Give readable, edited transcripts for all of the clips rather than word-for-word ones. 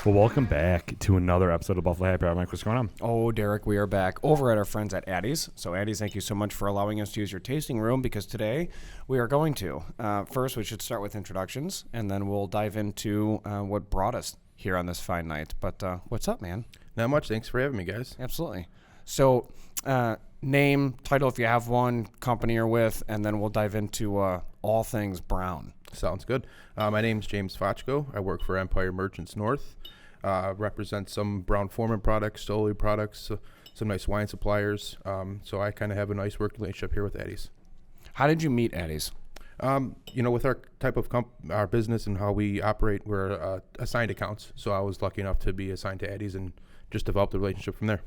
Well, welcome back to another episode of Buffalo Happy Hour. Mike, what's going on? Oh, Derek, we are back over at our friends at Addie's. So, Addie's, thank you so much for allowing us to use your tasting room because today we are going to. First, we should start with introductions, and then we'll dive into what brought us here on this fine night. But what's up, man? Not much. Thanks for having me, guys. Absolutely. So, name, title if you have one, company you're with, and then we'll dive into all things Brown. Sounds good. My name's James Fachko. I work for Empire Merchants North. Represent some Brown Forman products, Stoli products, some nice wine suppliers. So I kind of have a nice working relationship here with Addie's. How did you meet Addie's? With our type of our business and how we operate, we're assigned accounts. So I was lucky enough to be assigned to Addie's and just developed a relationship from there.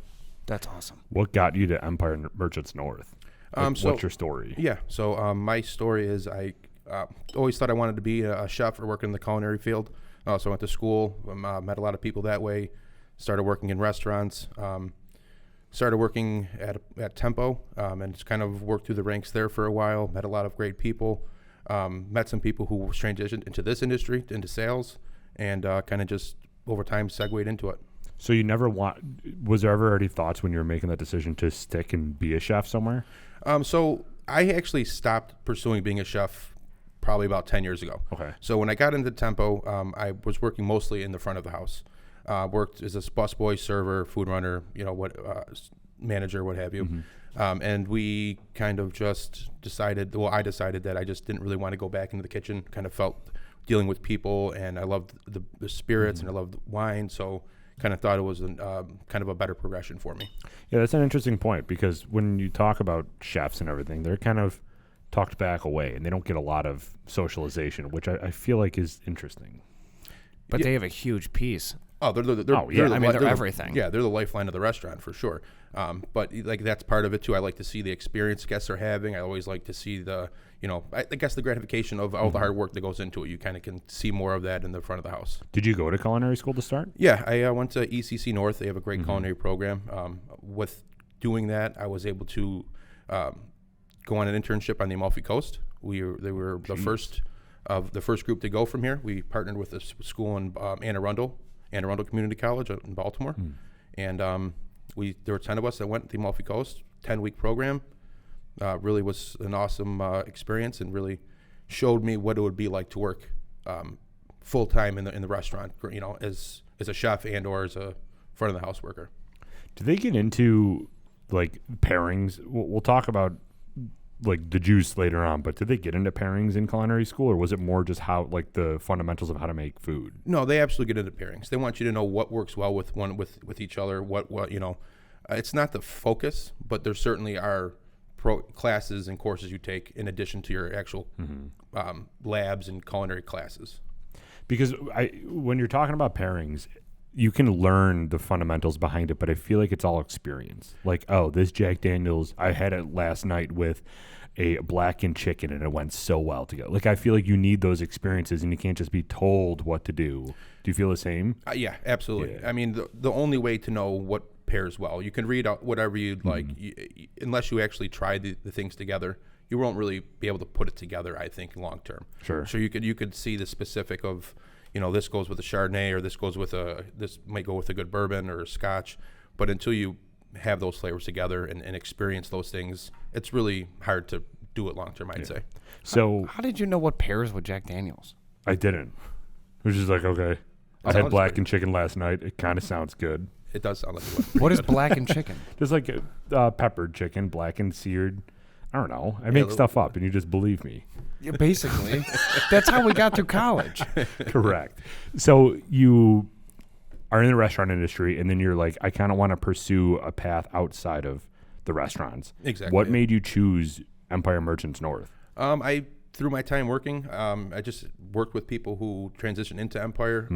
That's awesome. What got you to Empire Merchants North? What's your story? Yeah. So my story is I always thought I wanted to be a chef or work in the culinary field. So I went to school, met a lot of people that way, started working in restaurants, started working at Tempo, and just kind of worked through the ranks there for a while, met a lot of great people, met some people who transitioned into this industry, into sales, and kind of just over time segued into it. So you never was there ever any thoughts when you were making that decision to stick and be a chef somewhere? So I actually stopped pursuing being a chef probably about 10 years ago. Okay. So when I got into Tempo, I was working mostly in the front of the house. Worked as a busboy, server, food runner, manager, what have you. Mm-hmm. And we kind of just decided, I decided that I just didn't really want to go back into the kitchen. Kind of felt dealing with people, and I loved the spirits, Mm-hmm. and I loved wine. So kind of thought it was kind of a better progression for me. Yeah, that's an interesting point because when you talk about chefs and everything, they're kind of talked back away, and they don't get a lot of socialization, which I feel like is interesting. But they have a huge piece. Oh, they're everything. Yeah, they're the lifeline of the restaurant for sure. But like that's part of it too. I like to see the experience guests are having. I always like to see I guess the gratification of all the hard work that goes into it. You kind of can see more of that in the front of the house. Did you go to culinary school to start? Yeah, I went to ECC North. They have a great culinary program. With doing that, I was able to go on an internship on the Amalfi Coast. They were the first group to go from here. We partnered with a school in Anne Arundel Community College in Baltimore, and there were 10 of us that went to the Amalfi Coast, 10-week program. Really was an awesome experience, and really showed me what it would be like to work full time in the restaurant. As a chef and or as a front of the house worker. Do they get into like pairings? We'll talk about like the juice later on, but did they get into pairings in culinary school, or was it more just how like the fundamentals of how to make food? No, they absolutely get into pairings. They want you to know what works well with each other. It's not the focus, but there certainly are classes and courses you take in addition to your actual labs and culinary classes. Because when you're talking about pairings, you can learn the fundamentals behind it, but I feel like it's all experience. Like, oh, this Jack Daniels, I had it last night with a blackened chicken and it went so well together. Like, I feel like you need those experiences and you can't just be told what to do. Do you feel the same? Yeah, absolutely. Yeah. I mean, the only way to know what pairs well, you can read out whatever you'd like. Unless you actually try the things together, you won't really be able to put it together, I think, long term. Sure. So you could see the specific of, this goes with a Chardonnay, or this might go with a good bourbon or a Scotch. But until you have those flavors together and experience those things, it's really hard to do it long term, I'd say. So How did you know what pairs with Jack Daniels? I didn't. It was just like, okay, I had blackened chicken last night. It kind of sounds good. It does sound like What is blackened chicken? Just like peppered chicken, blackened, seared. I don't know. I make stuff up, and you just believe me. Yeah, basically. That's how we got through college. Correct. So you are in the restaurant industry, and then you're like, I kind of want to pursue a path outside of the restaurants. Exactly. What made you choose Empire Merchants North? Through my time working, I just worked with people who transitioned into Empire.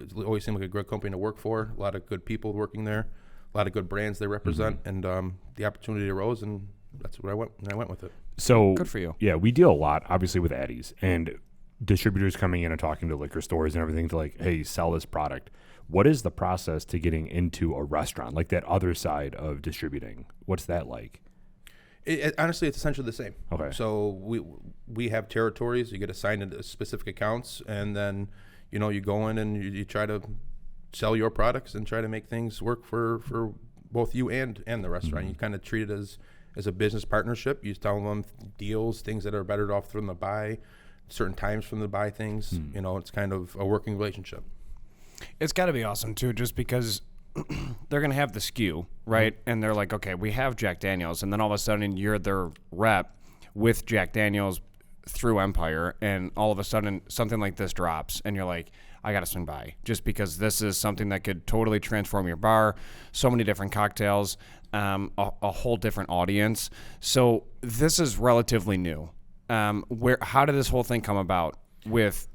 It always seemed like a great company to work for. A lot of good people working there, a lot of good brands they represent, and the opportunity arose, and that's what I went with it. So good for you. Yeah, we deal a lot, obviously, with Addie's and distributors coming in and talking to liquor stores and everything to like, hey, sell this product. What is the process to getting into a restaurant, like that other side of distributing? What's that like? Honestly, it's essentially the same. Okay. So we have territories. You get assigned into specific accounts, and then you go in and you try to sell your products and try to make things work for both you and the restaurant. You kind of treat it as a business partnership. You tell them deals, things that are better off from the buy, certain times from the buy things. You know, it's kind of a working relationship. It's got to be awesome too, just because they're going to have the SKU, right? And they're like, okay, we have Jack Daniels. And then all of a sudden you're their rep with Jack Daniels through Empire. And all of a sudden something like this drops and you're like, I got to swing by, just because this is something that could totally transform your bar. So many different cocktails, a whole different audience. So this is relatively new. How did this whole thing come about with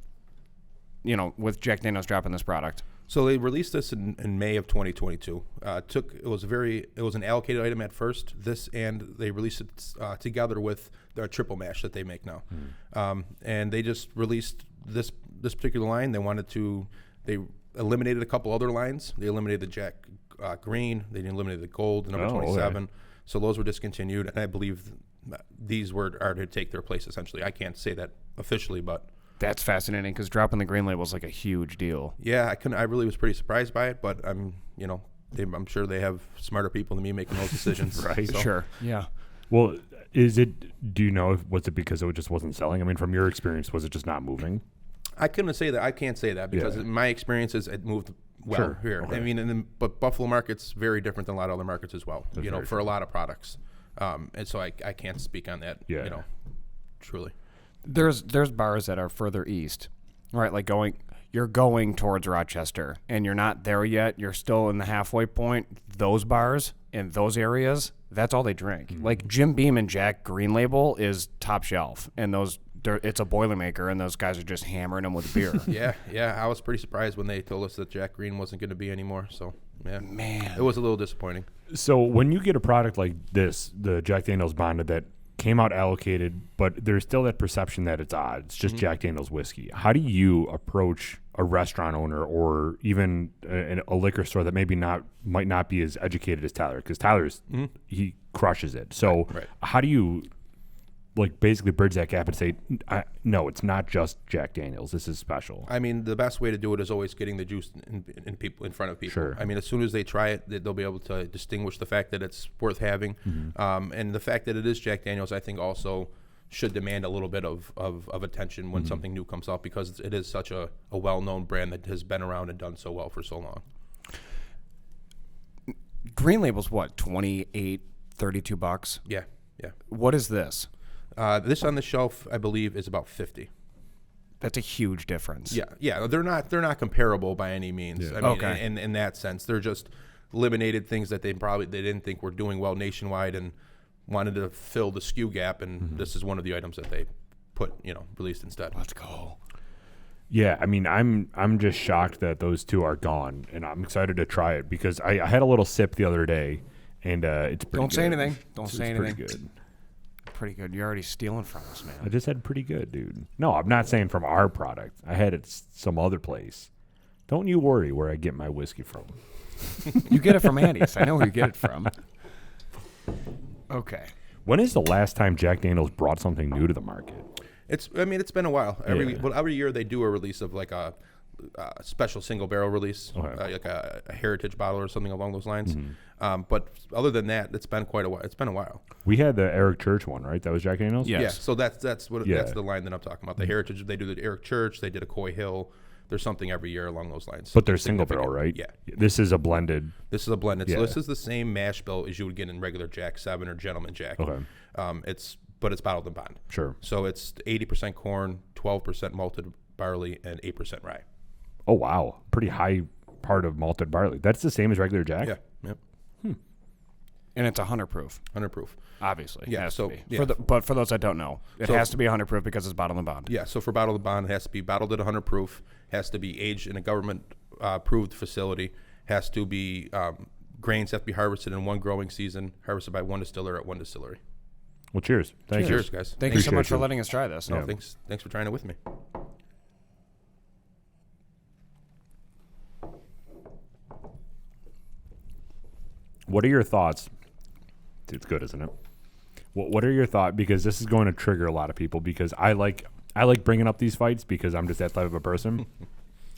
Jack Daniels dropping this product? So they released this in May of 2022. It was an allocated item at first. And they released it together with their triple mash that they make now. And they just released this particular line. They eliminated a couple other lines. They eliminated the Jack Green. They eliminated the Gold, the number 27. Okay. So those were discontinued, and I believe these are to take their place essentially. I can't say that officially, but that's fascinating, because dropping the green label is like a huge deal. Yeah, I really was pretty surprised by it, but I'm sure they have smarter people than me making those decisions. Right. So. Sure. Yeah. Well, do you know was it because it just wasn't selling? I mean, from your experience, was it just not moving? I couldn't say that. I can't say that because in my experience it moved well here. Okay. I mean, but Buffalo market's very different than a lot of other markets as well. That's for a lot of products, and so I can't speak on that. Yeah. Truly. There's bars that are further east, right? Like you're going towards Rochester, and you're not there yet. You're still in the halfway point. Those bars in those areas, that's all they drink. Like Jim Beam and Jack Green Label is top shelf, and it's a Boilermaker, and those guys are just hammering them with beer. Yeah. I was pretty surprised when they told us that Jack Green wasn't going to be anymore. So, yeah. Man. It was a little disappointing. So when you get a product like this, the Jack Daniels Bonded, that came out allocated, but there's still that perception that it's odd. It's just Jack Daniels whiskey. How do you approach a restaurant owner or even a liquor store that might not be as educated as Tyler? Because Tyler's he crushes it. So how do you basically bridge that gap and say, no, it's not just Jack Daniels. This is special. I mean, the best way to do it is always getting the juice in front of people. Sure. I mean, as soon as they try it, they'll be able to distinguish the fact that it's worth having. And the fact that it is Jack Daniels, I think, also should demand a little bit of attention when something new comes out, because it is such a well-known brand that has been around and done so well for so long. Green Label's what, $28, $32? Yeah. What is this? This on the shelf, I believe, is about $50. That's a huge difference. Yeah. They're not comparable by any means. Yeah. I mean, in that sense, they're just eliminated things that they didn't think were doing well nationwide and wanted to fill the SKU gap, and this is one of the items that they released instead. Let's go. Yeah, I mean, I'm just shocked that those two are gone, and I'm excited to try it because I had a little sip the other day, and it's pretty Don't good. say anything. Don't It's say anything. Pretty good. Pretty good. You're already stealing from us, man. I just said pretty good, dude. No, I'm not saying from our product. I had it some other place. Don't you worry where I get my whiskey from. You get it from Andy's. I know where you get it from. Okay. When is the last time Jack Daniels brought something new to the market? It's been a while. Every year they do a release of like a special single barrel release, like a heritage bottle or something along those lines. But other than that, it's been quite a while. It's been a while. We had the Eric Church one, right? That was Jack Daniels? Yes. Yeah. So that's the line that I'm talking about. The heritage, they do the Eric Church, they did a Coy Hill. There's something every year along those lines. But they're single barrel, right? Yeah. This is a blended. This is a blended. So this is the same mash bill as you would get in regular Jack 7 or Gentleman Jack. Okay. But it's bottled and bond. Sure. So it's 80% corn, 12% malted barley, and 8% rye. Oh, wow. Pretty high part of malted barley. That's the same as regular Jack? Yeah. Yep. And it's 100 proof. 100 proof. Obviously. Yeah. Has So to be. yeah. But for those that don't know, it has to be 100 proof because it's bottled and bond. Yeah. So for bottled and bond, it has to be bottled at 100 proof. Has to be aged in a government approved facility. Has to be grains have to be harvested in one growing season. Harvested by one distiller at one distillery. Well, cheers. Thank Cheers, you. guys. Thank you so Appreciate much for you. letting us try this. No, thanks for trying it with me. What are your thoughts? It's good, isn't it? What are your thoughts? Because this is going to trigger a lot of people because I like bringing up these fights because I'm just that type of a person.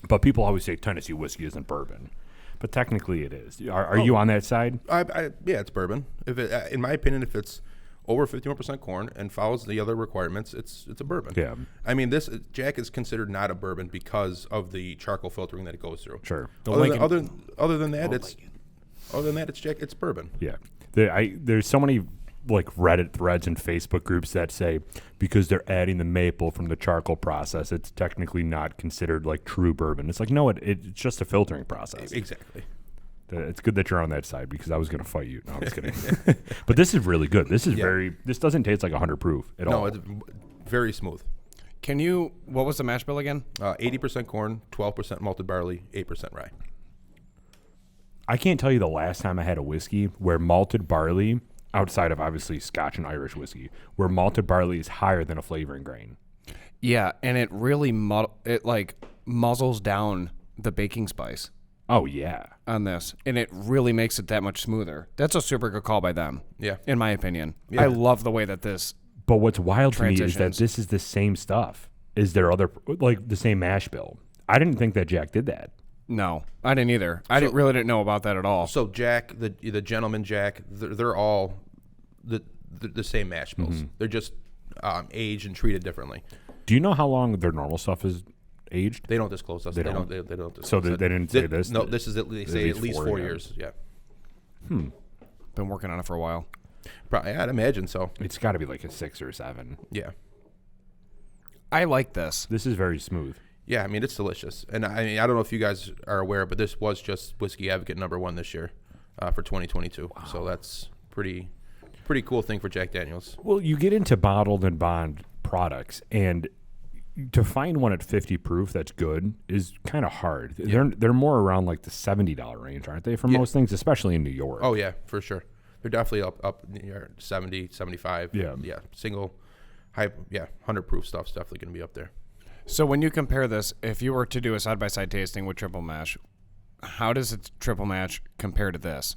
But people always say Tennessee whiskey isn't bourbon, but technically it is. Are you on that side? Yeah, it's bourbon. If it, in my opinion, if it's over 51% corn and follows the other requirements, it's a bourbon. Yeah. I mean, this Jack is considered not a bourbon because of the charcoal filtering that it goes through. Sure. Other than that, it's Jack. It's bourbon. Yeah. There's so many like Reddit threads and Facebook groups that say because they're adding the maple from the charcoal process, it's technically not considered like true bourbon. It's like, no, it's just a filtering process. Exactly. It's good that you're on that side because I was going to fight you. No, I'm just kidding. But this is really good. This is this doesn't taste like 100 proof at all. No, it's very smooth. What was the mash bill again? 80% corn, 12% malted barley, 8% rye. I can't tell you the last time I had a whiskey where malted barley, outside of obviously Scotch and Irish whiskey, where malted barley is higher than a flavoring grain. Yeah, and it really muzzles down the baking spice. Oh, yeah. On this, and it really makes it that much smoother. That's a super good call by them. Yeah. In my opinion. Yeah. I love the way that this But what's wild to me is that transitions. this is the same stuff. Is there other, like the same mash bill? I didn't think that Jack did that. No, I didn't either. I really didn't know about that at all. So Jack, the gentleman Jack, they're all the same mash bills. Mm-hmm. They're just aged and treated differently. Do you know how long their normal stuff is aged? They don't disclose us. They don't disclose So they it. didn't say this? No, this is they say at least 4 yeah. years. Yeah. Been working on it for a while. Probably, I'd imagine so. It's got to be like a 6 or 7. Yeah. I like this. This is very smooth. Yeah, I mean, it's delicious. And I mean, I don't know if you guys are aware, but this was just Whiskey Advocate #1 this year for 2022. Wow. So that's pretty cool thing for Jack Daniels. Well, you get into bottled and bond products, and to find one at 50 proof that's good is kind of hard. They're more around like the $70 range, aren't they, for most things, especially in New York? Oh, yeah, for sure. They're definitely up near 70, 75. Yeah. Yeah, single, high, 100 proof stuff's definitely going to be up there. So when you compare this, if you were to do a side-by-side tasting with triple mash, how does its triple mash compare to this?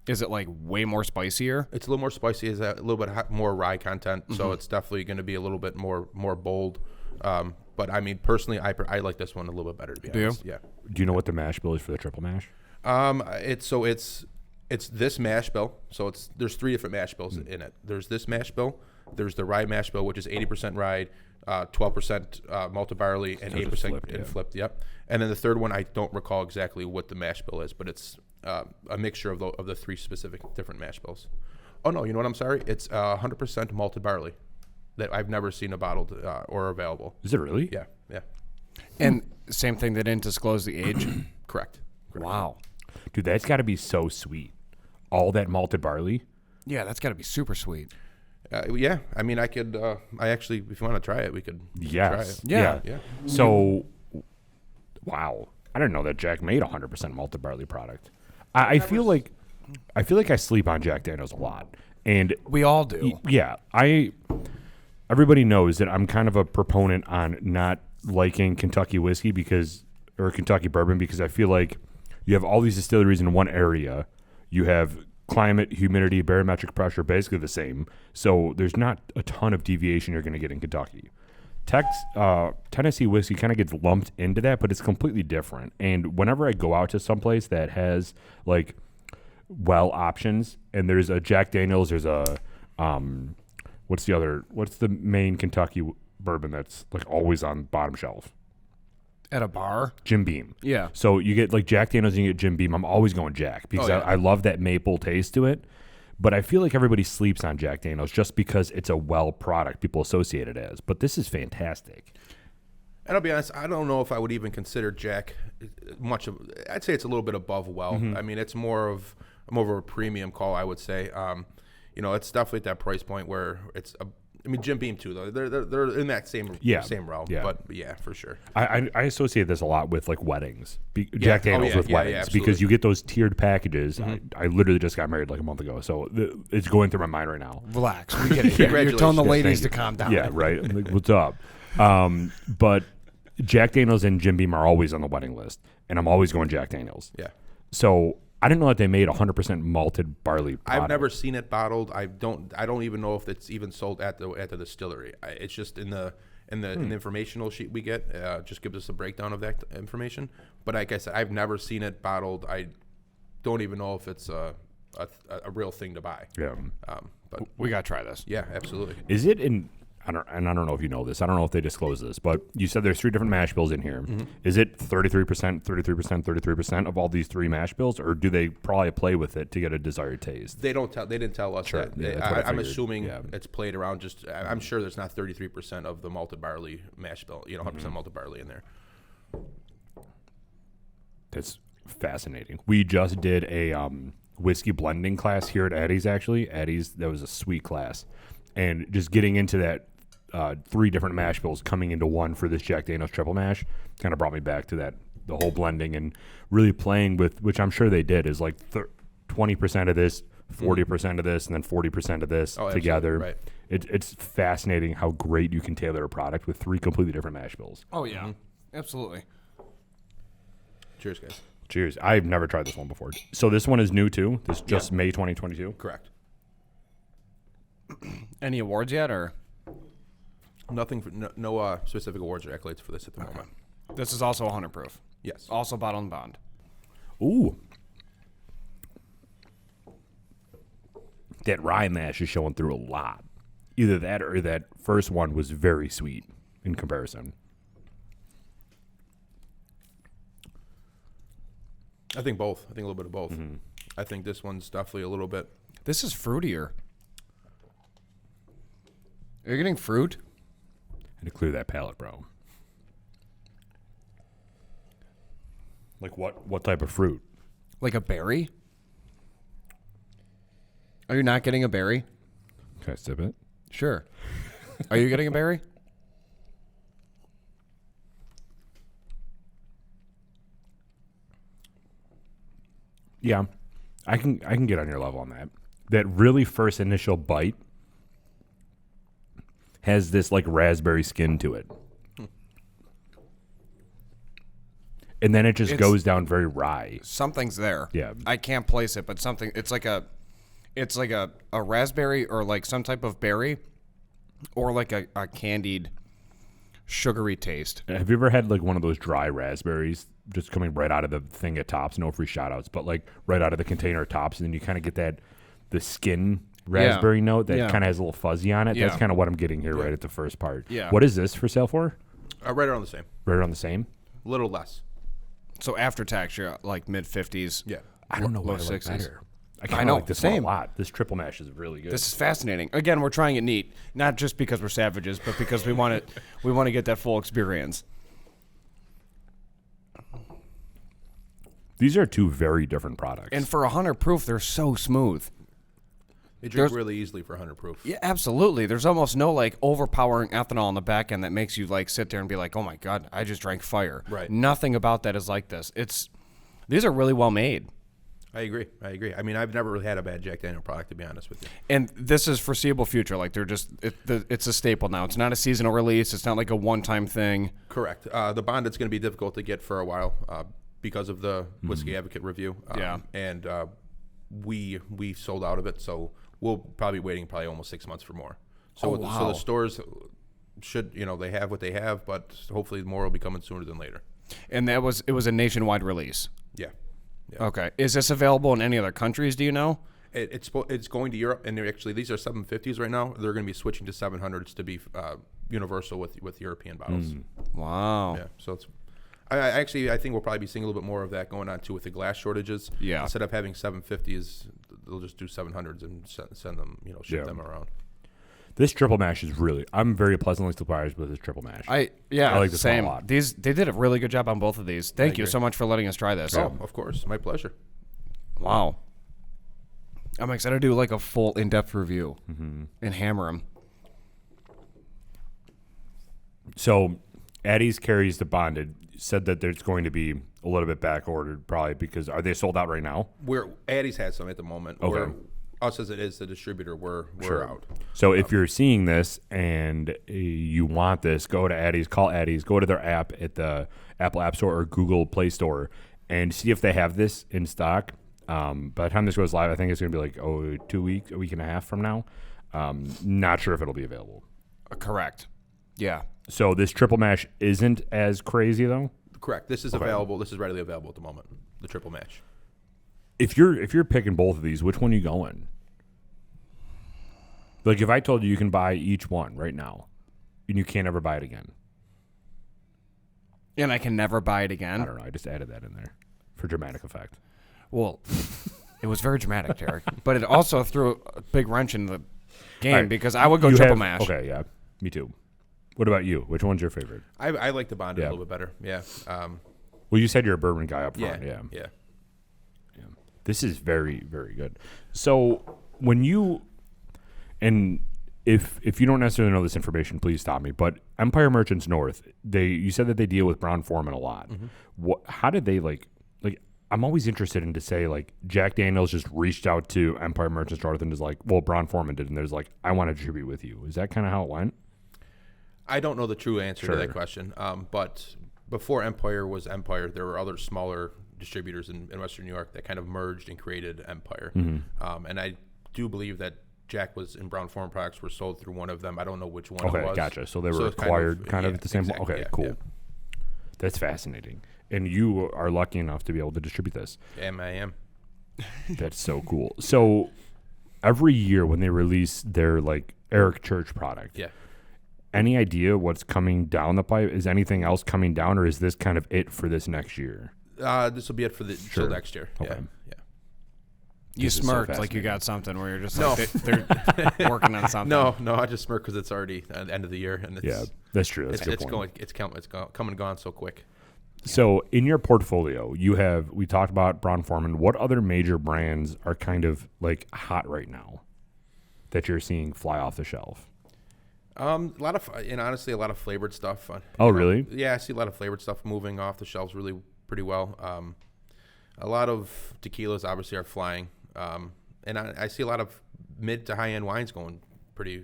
Is it like way more spicier? It's a little more spicy. It's a little bit more rye content, so it's definitely going to be a little bit more bold. But I mean, personally, I like this one a little bit better, to be honest. Yeah. Do you know what the mash bill is for the triple mash? It's this mash bill. So there's 3 different mash bills in it. There's this mash bill. There's the rye mash bill, which is 80% rye, 12% malted barley, and 8% flipped. Yep. And then the third one, I don't recall exactly what the mash bill is, but it's a mixture of the 3 specific different mash bills. Oh no, you know what? I'm sorry. It's 100% malted barley that I've never seen a bottled or available. Is it really? Yeah. And same thing, they didn't disclose the age? Correct. Wow. Dude, that's got to be so sweet. All that malted barley. Yeah, that's got to be super sweet. Yeah, I mean, I could. I actually, if you want to try it, we could try it. Yeah. Yeah. So, wow. I didn't know that Jack made 100% malted barley product. I feel like I sleep on Jack Daniels a lot. And We all do. yeah, everybody knows that I'm kind of a proponent on not liking Kentucky whiskey or Kentucky bourbon because I feel like you have all these distilleries in one area. You have climate, humidity, barometric pressure, basically the same. So there's not a ton of deviation you're going to get in Kentucky. Tennessee whiskey kind of gets lumped into that, but it's completely different. And whenever I go out to someplace that has like options, and there's a Jack Daniels, there's a what's the main Kentucky bourbon that's like always on bottom shelf? At a bar? Jim Beam. Yeah. So you get like Jack Daniels and you get Jim Beam. I'm always going Jack because I love that maple taste to it. But I feel like everybody sleeps on Jack Daniels just because it's a well product people associate it as. But this is fantastic. And I'll be honest, I don't know if I would even consider Jack much of. I'd say it's a little bit above well. I mean, it's more of a premium call, I would say. It's definitely at that price point where it's Jim Beam too, though. They're in that same realm. Yeah. But yeah, for sure. I associate this a lot with like weddings. Jack Daniels with weddings absolutely. because you get those tiered packages. I literally just got married like a month ago, so it's going through my mind right now. Relax. We get it. You're telling the ladies to calm down. Yeah, right. I'm like, what's up? But Jack Daniels and Jim Beam are always on the wedding list, and I'm always going Jack Daniels. Yeah. So I didn't know that they made 100% malted barley product. I've never seen it bottled. I don't even know if it's even sold at the distillery. It's just in the and the informational sheet we get just gives us a breakdown of that information. But like I said, I've never seen it bottled. I don't even know if it's a real thing to buy. Yeah. But We got to try this. yeah, absolutely. Is it in? I don't know if you know this. I don't know if they disclose this, but you said there's 3 different mash bills in here. Mm-hmm. Is it 33%, 33%, 33% of all these 3 mash bills, or do they probably play with it to get a desired taste? They don't tell. They didn't tell us Sure. that. Yeah, that's what I I'm figured. assuming Yeah. it's played around. I'm sure there's not 33% of the malted barley mash bill. 100% Mm-hmm. malted barley in there. That's fascinating. We just did a whiskey blending class here at Addie's. Actually, Addie's, that was a sweet class, and just getting into that 3 different mash bills coming into one for this Jack Daniel's triple mash kind of brought me back to that, the whole blending and really playing with, which I'm sure they did, is like 20% of this, 40% of this, and then 40% of this together. Right. It's fascinating how great you can tailor a product with 3 completely different mash bills. Oh, yeah. Absolutely. Cheers, guys. Cheers. I've never tried this one before. So this one is new too. This is just May 2022. Correct. Any awards yet, or? Nothing. No specific awards or accolades for this at the moment. This is also 100 proof. Yes. Also bottle and bond. Ooh. That rye mash is showing through a lot. Either that or that first one was very sweet in comparison. I think both. I think a little bit of both. I think this one's definitely a little bit. This is fruitier. Are you getting fruit? And to clear that palate, bro. Like what type of fruit? Like a berry? Are you not getting a berry? Can I sip it? Sure. Are you getting a berry? Yeah. I can get on your level on that. That really first initial bite has this like raspberry skin to it. And then it just goes down very rye. Something's there. Yeah. I can't place it, but something. It's like a raspberry or like some type of berry, or like a candied, sugary taste. Have you ever had like one of those dry raspberries just coming right out of the thing at Tops? No free shout outs, but like right out of the container at Tops, and then you kind of get the skin raspberry note that kind of has a little fuzzy on it. Yeah. That's kind of what I'm getting here right at the first part. Yeah. What is this for sale for? Right around the same. Right around the same? A little less. So after tax, you're like mid-50s. Yeah. I don't know Low what I like 60s. better. I I kind know, of like this one same. a lot. This triple mash is really good. This is fascinating. Again, we're trying it neat, not just because we're savages, but because we want it. We want to get that full experience. These are 2 very different products. And for 100 proof, they're so smooth. They drink There's- really easily for 100 proof. Yeah, absolutely. There's almost no like overpowering ethanol on the back end that makes you like sit there and be like, "Oh my god, I just drank fire." Right. Nothing about that is like this. These are really well made. I agree. I mean, I've never really had a bad Jack Daniel product, to be honest with you. And this is foreseeable future. Like they're just it's a staple now. It's not a seasonal release. It's not like a one-time thing. Correct. The bonded's going to be difficult to get for a while because of the Whiskey Advocate review. Yeah. And we sold out of it, so we'll probably be waiting almost 6 months for more. So, Oh, so wow. the stores should, they have what they have, but hopefully more will be coming sooner than later. And it was a nationwide release. Yeah. Okay. Is this available in any other countries? Do you know? It's going to Europe, and these are 750s right now. They're going to be switching to 700s to be universal with European bottles. Wow. Yeah, so it's. I think we'll probably be seeing a little bit more of that going on too with the glass shortages. Yeah. Instead of having 750s, they'll just do 700s and send them, ship them around. this triple mash is really, I'm very pleasantly surprised with this triple mash. I like this one a same. lot. They did a really good job on both of these. Thank you agree. so much for letting us try this. Oh, of course, my pleasure. Wow. I'm excited to do like a full in-depth review and hammer them. So Addie's carries the bonded. Said that there's going to be a little bit back ordered probably because are they sold out right now? Addie's has some at the moment. Okay. Us as it is the distributor, we're out. So if you're seeing this and you want this, go to Addie's, call Addie's, go to their app at the Apple App Store or Google Play Store and see if they have this in stock. By the time this goes live, I think it's going to be like 2 weeks, a week and a half from now. Not sure if it'll be available. Correct. Yeah. So this triple mash isn't as crazy though. Correct. This is available. This is readily available at the moment. The triple mash. If you're picking both of these, which one are you going? Like if I told you can buy each one right now, and you can't ever buy it again. And I can never buy it again. I don't know. I just added that in there for dramatic effect. Well, it was very dramatic, Derek. But it also threw a big wrench in the game Right. because I would go You triple have- mash. Okay, yeah, me too. What about you? Which one's your favorite? I like the bonded Yeah. a little bit better. Yeah. Well, you said you're a bourbon guy up Yeah. front. Yeah. Yeah. This is very, very good. So when you, and if you don't necessarily know this information, please stop me. But Empire Merchants North, you said that they deal with Brown-Forman a lot. How did they like? I'm always interested in to say like Jack Daniels just reached out to Empire Merchants North and is like, well, Brown-Forman did, and there's like, I want to distribute with you. Is that kind of how it went? I don't know the true answer to Sure. that question. But before Empire was Empire, there were other smaller distributors in Western New York that kind of merged and created Empire. And I do believe that Jack was in Brown-Forman products were sold through one of them. I don't know which one it Okay, was. gotcha. So they were it's acquired kind of yeah, at the same exactly, point. Okay, yeah, cool. yeah. That's fascinating. And you are lucky enough to be able to distribute this. I am. That's so cool. So every year when they release their like Eric Church product, Yeah. any idea what's coming down the pipe? Is anything else coming down, or is this kind of it for this next year? This will be it for Sure. till next year. Okay. Yeah. You This is so smirked like you fascinating. got something where you're just No. like they're working on something. No, I just smirk because it's already at the end of the year, and it's Yeah, that's true. That's a good it's point. come and gone so quick. So in your portfolio, we talked about Brown-Forman. What other major brands are kind of like hot right now that you're seeing fly off the shelf? A lot of, and honestly, a lot of flavored stuff. Oh, really? Yeah, I see a lot of flavored stuff moving off the shelves really pretty well. A lot of tequilas obviously are flying, and I see a lot of mid to high end wines going pretty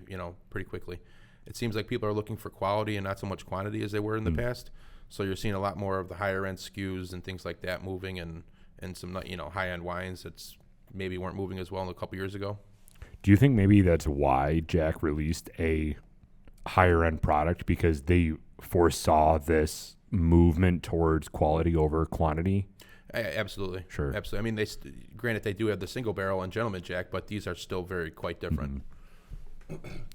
quickly. It seems like people are looking for quality and not so much quantity as they were in the past. So you're seeing a lot more of the higher end SKUs and things like that moving, and some high end wines that's maybe weren't moving as well a couple years ago. Do you think maybe that's why Jack released a higher end product, because they foresaw this movement towards quality over quantity? Absolutely. Sure. Absolutely. I mean, granted they do have the single barrel and Gentleman Jack, but these are still quite different.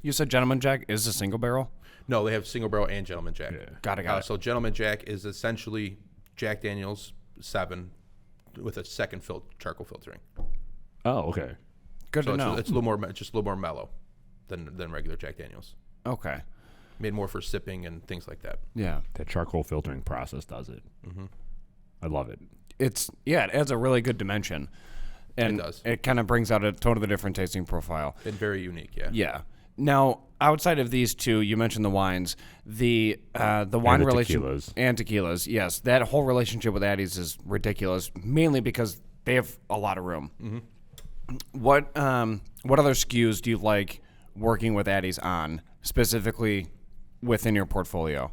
You said Gentleman Jack is a single barrel? No, they have single barrel and Gentleman Jack. Yeah. Got it. So Gentleman Jack is essentially Jack Daniel's 7 with a second charcoal filtering. Oh, okay. Good So to know. it's a little more, just a little more mellow than regular Jack Daniel's. Okay. Made more for sipping and things like that. Yeah. That charcoal filtering process does it. I love it. It adds a really good dimension. And It does. It kind of brings out a totally different tasting profile. And very unique, yeah. Yeah. Now, outside of these two, you mentioned the wines, the wine the relation tequilas. and tequilas. Yes, that whole relationship with Addie's is ridiculous, mainly because they have a lot of room. What other SKUs do you like working with Addie's on, specifically within your portfolio?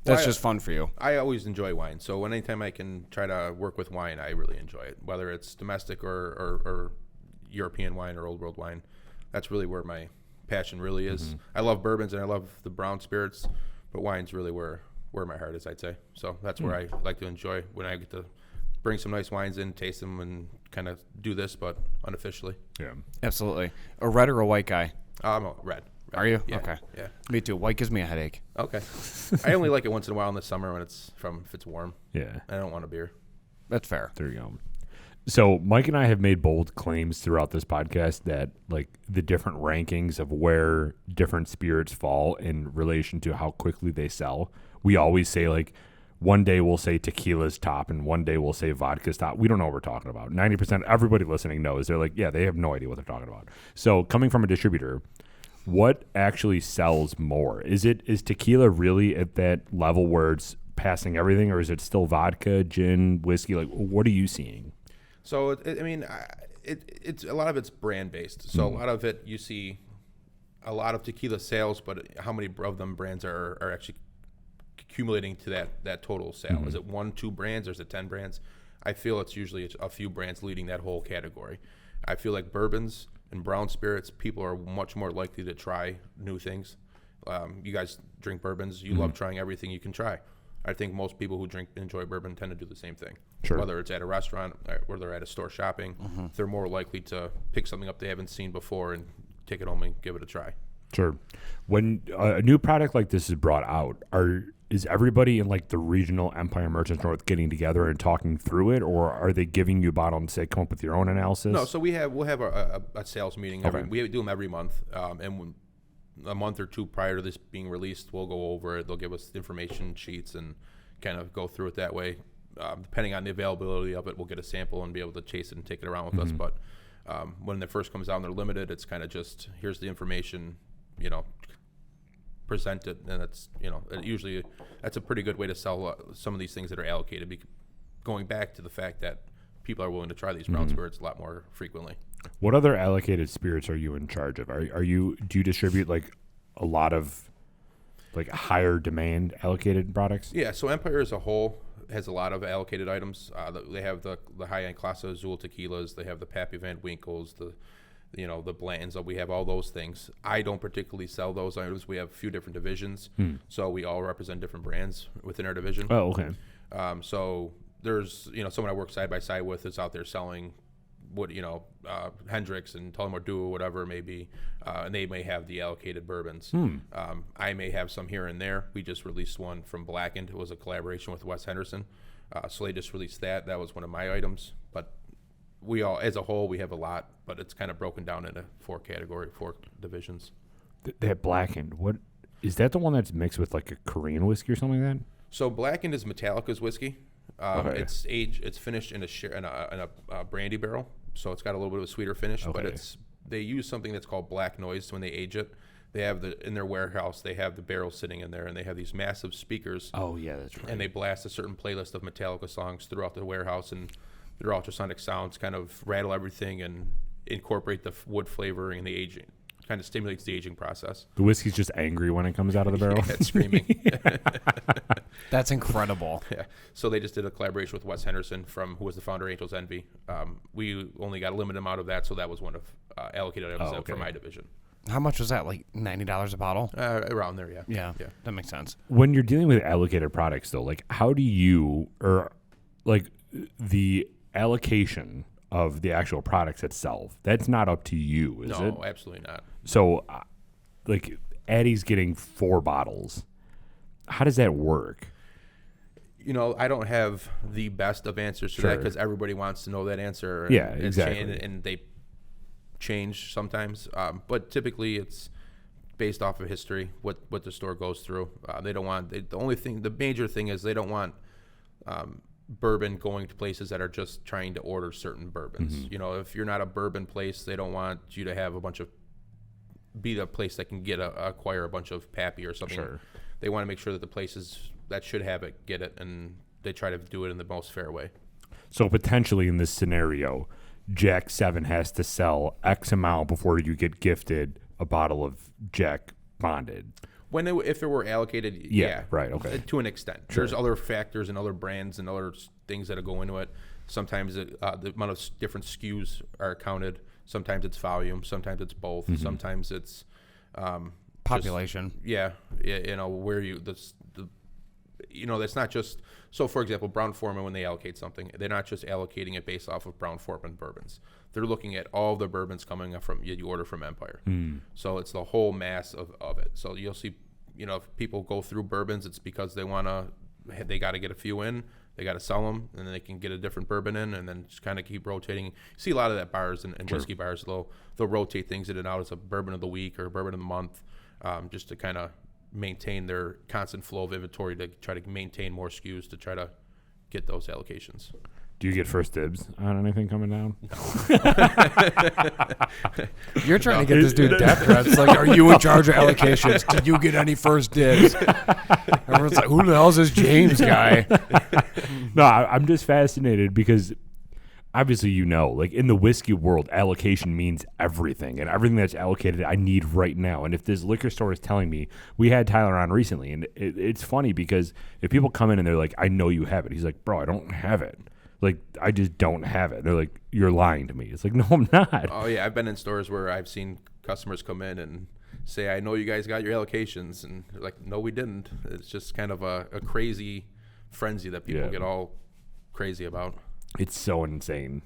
That's Well, just fun for you. I always enjoy wine. So anytime I can try to work with wine, I really enjoy it. Whether it's domestic or European wine or old world wine, that's really where my passion really is. I love bourbons and I love the brown spirits, but wine's really where my heart is, I'd say. So that's where I like to enjoy when I get to bring some nice wines in, taste them, and kind of do this, but unofficially. Yeah. Absolutely. A red or a white guy? I'm a red. Are you? Yeah, Okay. Yeah. Me too. White gives me a headache. Okay. I only like it once in a while in the summer when if it's warm. Yeah. I don't want a beer. That's fair. There you go. So Mike and I have made bold claims throughout this podcast that like the different rankings of where different spirits fall in relation to how quickly they sell. We always say like one day we'll say tequila's top and one day we'll say vodka's top. We don't know what we're talking about. 90% everybody listening knows. They're like, yeah, they have no idea what they're talking about. So coming from a distributor, what actually sells more? Is tequila really at that level where it's passing everything, or is it still vodka, gin, whiskey? Like, what are you seeing? So it's a lot of it's brand based. So a lot of it you see a lot of tequila sales, but how many of them brands are actually accumulating to that total sale? Is it 1-2 brands or is it 10 brands? I feel it's usually a few brands leading that whole category. I feel like bourbons and brown spirits, people are much more likely to try new things. You guys drink bourbons. You love trying everything you can try. I think most people who enjoy bourbon tend to do the same thing. Sure. Whether it's at a restaurant or they're at a store shopping, they're more likely to pick something up they haven't seen before and take it home and give it a try. Sure. When a new product like this is brought out, is everybody in like the regional Empire Merchants North getting together and talking through it, or are they giving you a bottle and say come up with your own analysis? No, so we'll have a sales meeting. Okay. We do them every month, and a month or two prior to this being released, we'll go over it. They'll give us information sheets and kind of go through it that way. Depending on the availability of it, we'll get a sample and be able to chase it and take it around with us. But when it first comes out and they're limited, it's kind of just here's the information, present it, and it's usually that's a pretty good way to sell some of these things that are allocated. Going back to the fact that people are willing to try these brown spirits a lot more frequently. What other allocated spirits are you in charge of? Do you distribute like a lot of like higher demand allocated products? Yeah, so Empire as a whole has a lot of allocated items. They have the high end Clase Azul tequilas. They have the Pappy Van Winkles, the Blantons. We have all those things. I don't particularly sell those items. We have a few different divisions, so we all represent different brands within our division. Oh, okay. So there's someone I work side by side with is out there selling what Hendrix and Tullamore Dew or whatever it may be, and they may have the allocated bourbons. I may have some here and there. We just released one from Blackened. It was a collaboration with Wes Henderson, so they just released that. That was one of my items, but we all, as a whole, we have a lot, but it's kind of broken down into four divisions. That Blackened, what is that? The one that's mixed with like a Korean whiskey or something like that? So Blackened is Metallica's whiskey. Okay. It's aged. It's finished in a brandy barrel, so it's got a little bit of a sweeter finish. Okay. But they use something that's called black noise when they age it. They have in their warehouse. They have the barrel sitting in there, and they have these massive speakers. Oh yeah, that's right. And they blast a certain playlist of Metallica songs throughout the warehouse, and their ultrasonic sounds kind of rattle everything and incorporate the wood flavoring and the aging. Kind of stimulates the aging process. The whiskey's just angry when it comes out of the barrel. Yeah, it's screaming. That's incredible. Yeah. So they just did a collaboration with Wes Henderson, who was the founder of Angel's Envy. We only got a limited amount of that, so that was one of allocated items for my division. How much was that? Like $90 a bottle? Around there, yeah. Yeah, that makes sense. When you're dealing with allocated products, though, like how do you, or like the allocation of the actual products itself, that's not up to you, is it? No, absolutely not. So, like, Addie's getting 4 bottles. How does that work? I don't have the best of answers to that because everybody wants to know that answer. Yeah, exactly. And they change sometimes. But typically it's based off of history, what the store goes through. They don't want, the major thing is they don't want bourbon going to places that are just trying to order certain bourbons. If you're not a bourbon place, they don't want you to have be the place that can acquire a bunch of Pappy or something. Sure. They want to make sure that the places that should have it get it, and they try to do it in the most fair way. So potentially in this scenario, Jack 7 has to sell X amount before you get gifted a bottle of Jack Bonded. If it were allocated, right, okay. To an extent. Sure. There's other factors and other brands and other things that go into it. Sometimes the amount of different SKUs are counted. Sometimes it's volume. Sometimes it's both. Mm-hmm. Sometimes it's Population. Where that's not just. So, for example, Brown-Forman, when they allocate something, they're not just allocating it based off of Brown-Forman bourbons. They're looking at all the bourbons coming up from you order from Empire. So it's the whole mass of it. So you'll see, if people go through bourbons, it's because they got to get a few in, they got to sell them, and then they can get a different bourbon in, and then just kind of keep rotating. You see a lot of that bars and whiskey bars, they'll rotate things in and out as a bourbon of the week or a bourbon of the month, just to kind of maintain their constant flow of inventory to try to maintain more SKUs to try to get those allocations. Do you get first dibs on anything coming down? You're trying to get this dude death threats. Like, are you in charge of allocations? Did you get any first dibs? Everyone's like, who the hell is this James guy? No, I'm just fascinated because obviously, like in the whiskey world, allocation means everything, and everything that's allocated I need right now. And if this liquor store is telling me, we had Tyler on recently, and it's funny because if people come in and they're like, I know you have it. He's like, bro, I don't have it. Like, I just don't have it. They're like, you're lying to me. It's like, no, I'm not. Oh, yeah. I've been in stores where I've seen customers come in and say, I know you guys got your allocations, and they're like, no, we didn't. It's just kind of a crazy frenzy that people get all crazy about. It's so insane.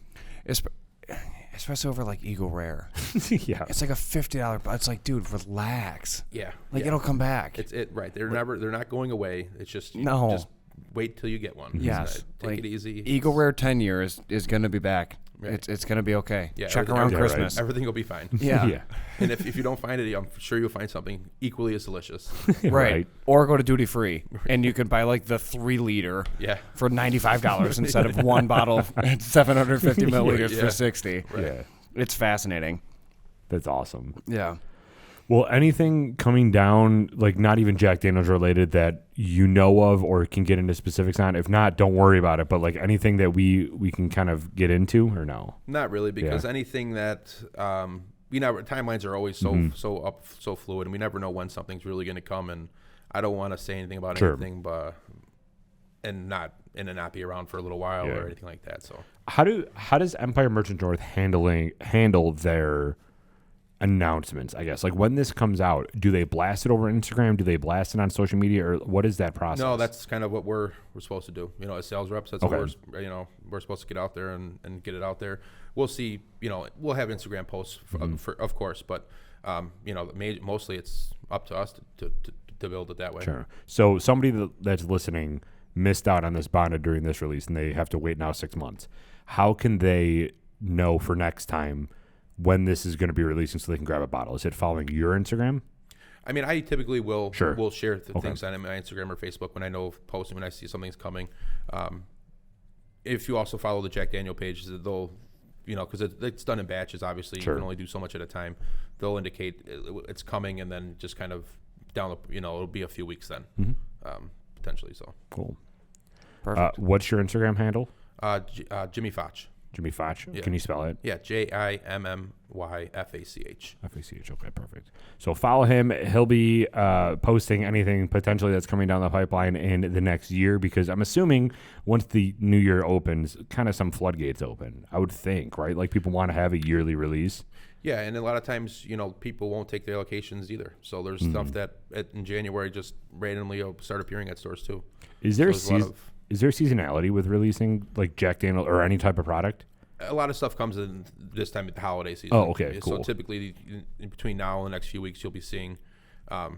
Especially over like Eagle Rare. Yeah. It's like a $50. It's like, dude, relax. Yeah. Like it'll come back. It's right. They're not going away. It's just No. Just wait till you get one. Yes. Take it easy. Eagle Rare 10 years is going to be back. Right. It's going to be okay. Yeah, Check around right. Christmas. Everything will be fine. Yeah. Yeah. And if you don't find it, I'm sure you'll find something equally as delicious. Right. Or go to duty free and you can buy like the 3 liter for $95 instead of one bottle at 750 milliliters for 60. Right. Yeah. It's fascinating. That's awesome. Yeah. Well, anything coming down, like not even Jack Daniels related that you know of or can get into specifics on? If not, don't worry about it. But like anything that we can kind of get into or no? Not really, because anything that timelines are always so fluid, and we never know when something's really going to come. And I don't want to say anything about anything, but and not be around for a little while or anything like that. So how does Empire Merchant North handle their announcements, I guess? Like when this comes out, do they blast it over Instagram? Do they blast it on social media, or what is that process? No, that's kind of what we're supposed to do. As sales reps, that's what we're supposed to get out there and get it out there. We'll see. We'll have Instagram posts for of course, but mostly it's up to us to build it that way. Sure. So somebody that's listening missed out on this bonded during this release, and they have to wait now 6 months. How can they know for next time when this is going to be releasing so they can grab a bottle? Is it following your Instagram? I mean, I typically will share things on my Instagram or Facebook when I know of posting, when I see something's coming. If you also follow the Jack Daniel page, they'll, because it's done in batches, obviously. You can only do so much at a time. They'll indicate it's coming, and then just kind of it'll be a few weeks then, potentially. So cool. Perfect. What's your Instagram handle? Jimmy Fach. Jimmy Fach. Yeah. Can you spell it? Yeah, JIMMYFACH. FACH. Okay, perfect. So follow him. He'll be posting anything potentially that's coming down the pipeline in the next year, because I'm assuming once the new year opens, kind of some floodgates open, I would think, right? Like people want to have a yearly release. Yeah, and a lot of times, people won't take their allocations either. So there's stuff that in January just randomly will start appearing at stores too. Is there seasonality with releasing like Jack Daniel or any type of product? A lot of stuff comes in this time at the holiday season. Oh, okay, cool. So typically, in between now and the next few weeks, you'll be seeing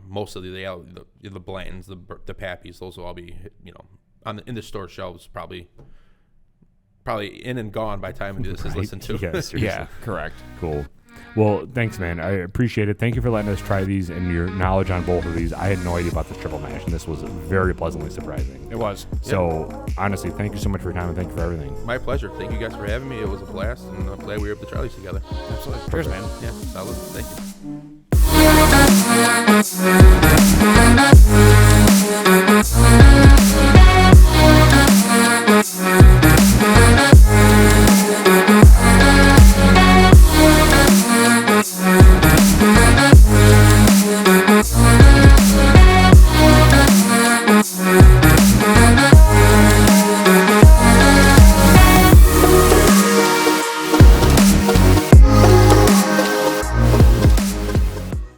most of the Blantons, the Pappies. Those will all be in the store shelves, probably in and gone by the time this is listened to. Yes, yeah, correct. Cool. Well, thanks, man. I appreciate it. Thank you for letting us try these and your knowledge on both of these. I had no idea about the triple mash, and this was very pleasantly surprising. It was. So, honestly, thank you so much for your time, and thank you for everything. My pleasure. Thank you guys for having me. It was a blast, and I'm glad we were able to try these together. Absolutely. Cheers, man. Yeah, solid. Thank you.